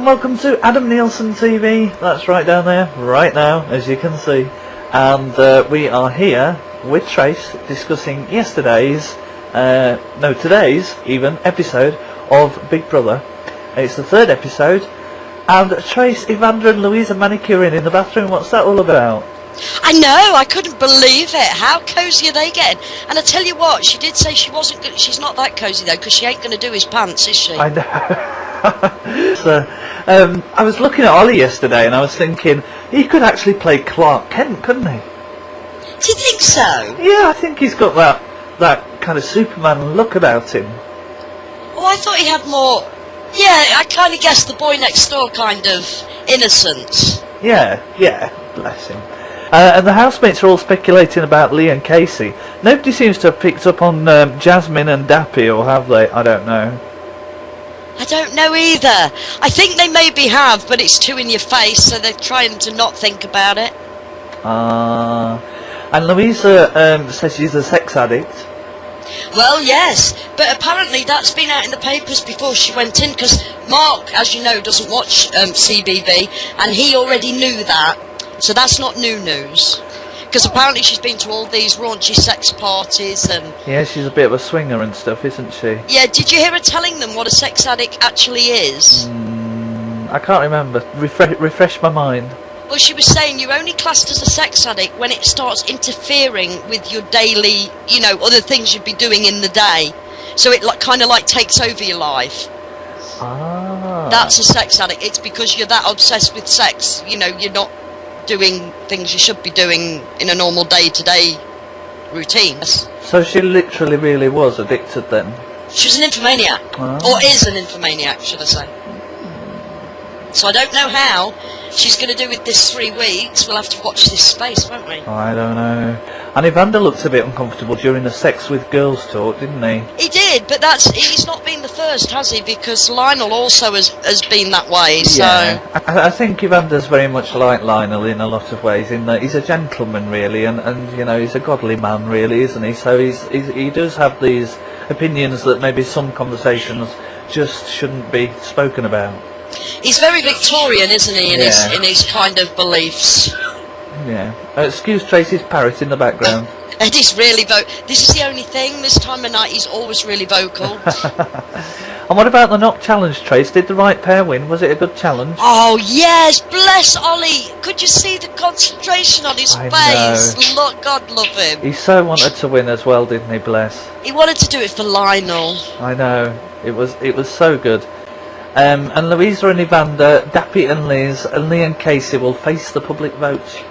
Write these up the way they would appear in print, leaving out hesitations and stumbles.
and welcome to Adam Nielsen TV. That's right down there, right now, as you can see. And we are here with Trace discussing today's even, episode of Big Brother. It's the third episode. And Trace, Evander and Louise are manicuring in the bathroom. What's that all about? I know, I couldn't believe it. How cosy are they getting? And I tell you what, she did say she wasn't good. She's not that cosy though, because she ain't going to do his pants, is she? I know. So, I was looking at Ollie yesterday and I was thinking, he could actually play Clark Kent, couldn't he? Do you think so? Yeah, I think he's got that kind of Superman look about him. Oh, I thought he had more... Yeah, I kind of guessed the boy next door kind of innocence. Yeah, bless him. And the housemates are all speculating about Lee and Casey. Nobody seems to have picked up on Jasmine and Dappy, or have they? I don't know. I don't know either. I think they maybe have, but it's too in your face, so they're trying to not think about it. And Louisa says she's a sex addict. Well, yes, but apparently that's been out in the papers before she went in, because Mark, as you know, doesn't watch CBB, and he already knew that. So that's not new news, because apparently she's been to all these raunchy sex parties and... Yeah, she's a bit of a swinger and stuff, isn't she? Yeah, did you hear her telling them what a sex addict actually is? I can't remember. Refresh my mind. Well, she was saying you're only classed as a sex addict when it starts interfering with your daily, other things you'd be doing in the day. So it kind of takes over your life. That's a sex addict. It's because you're that obsessed with sex. You're not doing things you should be doing in a normal day-to-day routine. So she literally really was addicted then? She was an nymphomaniac. Or is an nymphomaniac, should I say. So I don't know how she's going to do with this 3 weeks. We'll have to watch this space, won't we? I don't know. And Evander looked a bit uncomfortable during the sex with girls talk, didn't he? He did, but he's not been the first, has he? Because Lionel also has been that way, so... Yeah, I think Evander's very much like Lionel in a lot of ways, in that he's a gentleman, really, and he's a godly man, really, isn't he? So he does have these opinions that maybe some conversations just shouldn't be spoken about. He's very Victorian, isn't he, in his kind of beliefs? Yeah. Excuse Tracy's parrot in the background. Eddie's really this is the only thing. This time of night he's always really vocal. And what about the knock challenge, Trace? Did the right pair win? Was it a good challenge? Oh, yes. Bless Ollie. Could you see the concentration on his face? Look, God love him. He so wanted to win as well, didn't he, bless? He wanted to do it for Lionel. I know. It was so good. And Louisa and Evander, Dappy and Liz, and Lee and Casey will face the public vote.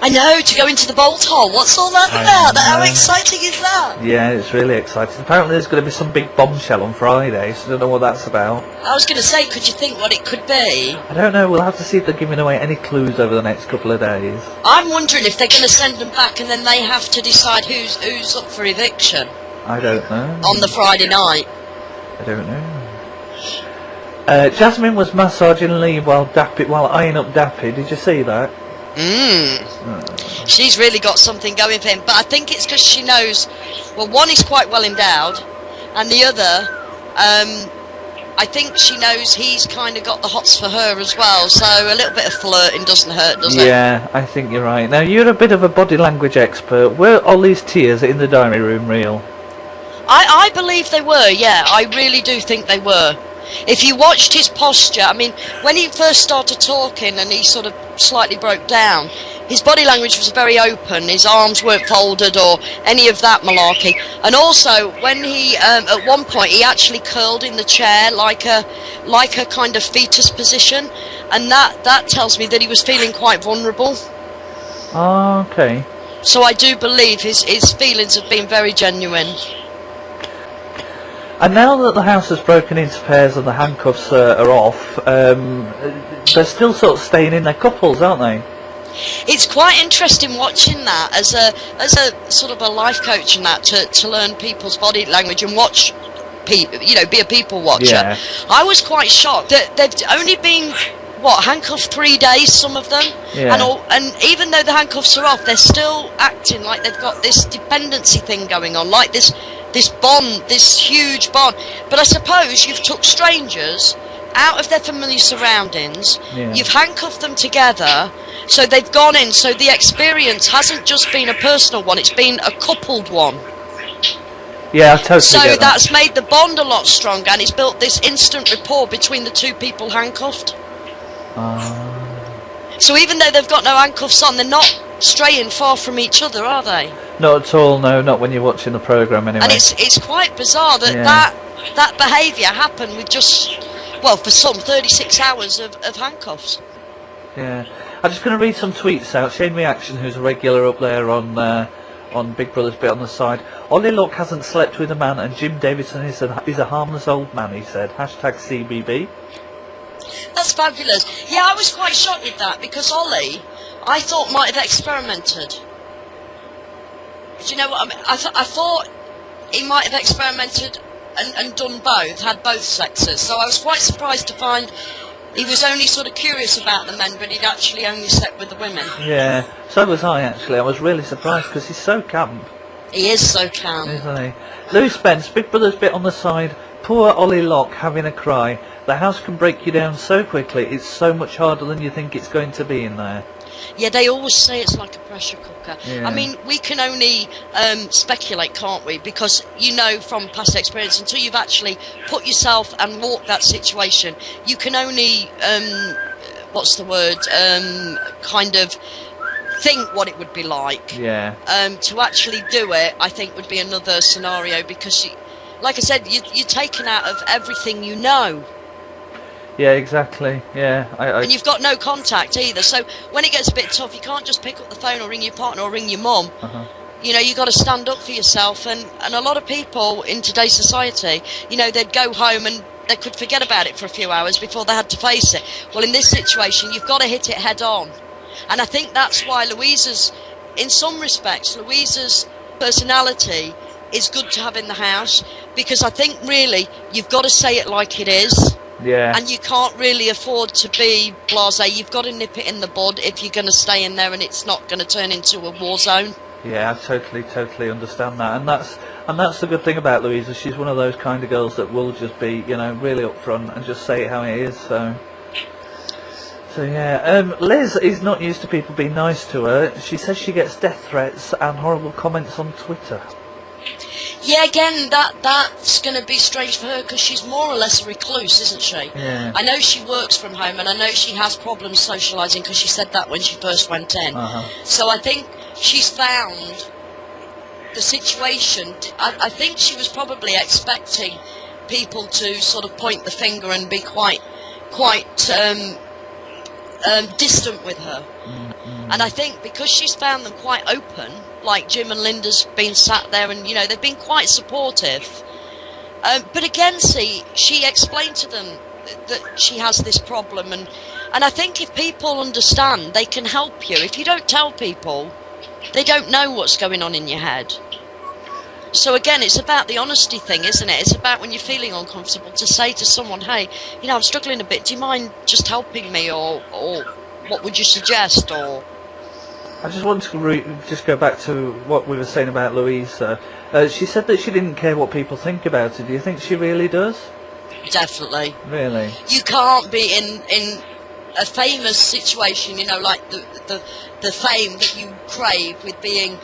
I know, to go into the bolt hole. What's all that about? How exciting is that? Yeah, it's really exciting. Apparently there's going to be some big bombshell on Friday, so I don't know what that's about. I was going to say, could you think what it could be? I don't know. We'll have to see if they're giving away any clues over the next couple of days. I'm wondering if they're going to send them back and then they have to decide who's up for eviction. I don't know. On the Friday night. I don't know. Jasmine was massaging Lee while eyeing up Dappy. Did you see that? She's really got something going for him, but I think it's because she knows, well, one is quite well endowed, and the other, I think she knows he's kind of got the hots for her as well, so a little bit of flirting doesn't hurt, does it? Yeah, I think you're right. Now, you're a bit of a body language expert. Were Ollie's tears in the diary room real? I believe they were, yeah, I really do think they were. If you watched his posture, I mean, when he first started talking and he sort of slightly broke down, his body language was very open, his arms weren't folded or any of that malarkey. And also, when he, at one point, he actually curled in the chair like a kind of fetus position, and that tells me that he was feeling quite vulnerable. Oh, okay. So I do believe his feelings have been very genuine. And now that the house has broken into pairs and the handcuffs are off, they're still sort of staying in their couples, aren't they? It's quite interesting watching that as a sort of a life coach and that to learn people's body language and watch people, be a people watcher. Yeah. I was quite shocked that they've only been handcuffed 3 days, some of them, yeah. and even though the handcuffs are off, they're still acting like they've got this dependency thing going on, like this bond, this huge bond. But I suppose you've took strangers out of their familiar surroundings. Yeah. You've handcuffed them together, so they've gone in. So the experience hasn't just been a personal one; it's been a coupled one. Yeah, I totally So get that. that's made the bond a lot stronger, and it's built this instant rapport between the two people handcuffed. So even though they've got no handcuffs on, they're not straying far from each other, are they? Not at all, no, not when you're watching the programme anyway. And it's quite bizarre that Yeah. that behaviour happened with just, well, for some, 36 hours of handcuffs. Yeah. I'm just going to read some tweets out. Shane Reaction, who's a regular up there on Big Brother's Bit on the Side. Ollie Luck hasn't slept with a man, and Jim Davidson is a harmless old man, he said. Hashtag CBB. That's fabulous. Yeah, I was quite shocked with that, because Ollie, I thought, might have experimented. Do you know what I mean? I thought he might have experimented and done both, had both sexes. So I was quite surprised to find he was only sort of curious about the men, but he'd actually only slept with the women. Yeah, so was I actually. I was really surprised because he's so camp, He is so calm. isn't he? Louis Spence, Big Brother's Bit on the Side. Poor Ollie Locke having a cry. The house can break you down so quickly. It's so much harder than you think it's going to be in there. Yeah, they always say it's like a pressure cooker. Yeah. I mean, we can only speculate, can't we? Because you know from past experience, until you've actually put yourself and walked that situation, you can only, what's the word, kind of think what it would be like. Yeah. To actually do it, I think, would be another scenario, because, like I said, you're taken out of everything you know. Yeah, exactly. Yeah. And you've got no contact either. So when it gets a bit tough, you can't just pick up the phone or ring your partner or ring your mum. Uh-huh. You know, you've got to stand up for yourself. And a lot of people in today's society, you know, they'd go home and they could forget about it for a few hours before they had to face it. Well, in this situation, you've got to hit it head on. And I think that's why Louisa's, in some respects, Louisa's personality is good to have in the house. Because I think, really, you've got to say it like it is. Yeah. And you can't really afford to be blasé. You've got to nip it in the bud if you're going to stay in there and it's not going to turn into a war zone. Yeah, I totally understand that, and that's the good thing about Louisa. She's one of those kind of girls that will just be, you know, really upfront and just say it how it is. So yeah. Liz is not used to people being nice to her. She says she gets death threats and horrible comments on Twitter. Yeah, again, that's going to be strange for her because she's more or less a recluse, isn't she? Yeah. I know she works from home and I know she has problems socialising because she said that when she first went in. Uh-huh. So I think she's found the situation. I think she was probably expecting people to sort of point the finger and be quite distant with her. Mm-hmm. And I think because she's found them quite open, like Jim and Linda's been sat there and, you know, they've been quite supportive. But again, see, she explained to them that she has this problem. And I think if people understand, they can help you. If you don't tell people, they don't know what's going on in your head. So again, it's about the honesty thing, isn't it? It's about when you're feeling uncomfortable to say to someone, hey, you know, I'm struggling a bit. Do you mind just helping me? Or what would you suggest? Or... I just want to just go back to what we were saying about Louisa. She said that she didn't care what people think about her. Do you think she really does? Definitely. Really? You can't be in a famous situation, you know, like the fame that you crave with being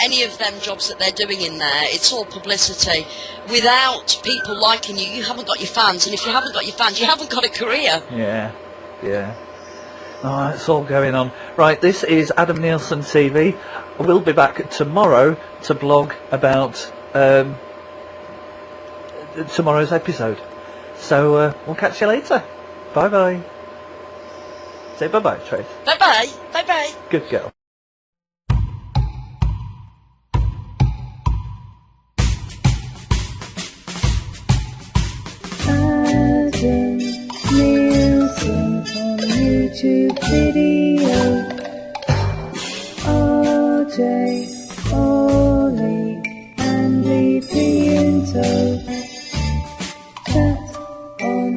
any of them jobs that they're doing in there. It's all publicity. Without people liking you, you haven't got your fans. And if you haven't got your fans, you haven't got a career. Yeah. Oh, it's all going on. Right, this is Adam Nielsen TV. We'll be back tomorrow to blog about tomorrow's episode. So we'll catch you later. Bye-bye. Say bye-bye, Trace. Bye-bye. Bye-bye. Good girl. Adam Nielsen on YouTube video. RJ, Ollie, and Lee Piento. Chat on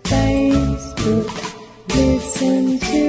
Facebook. Listen to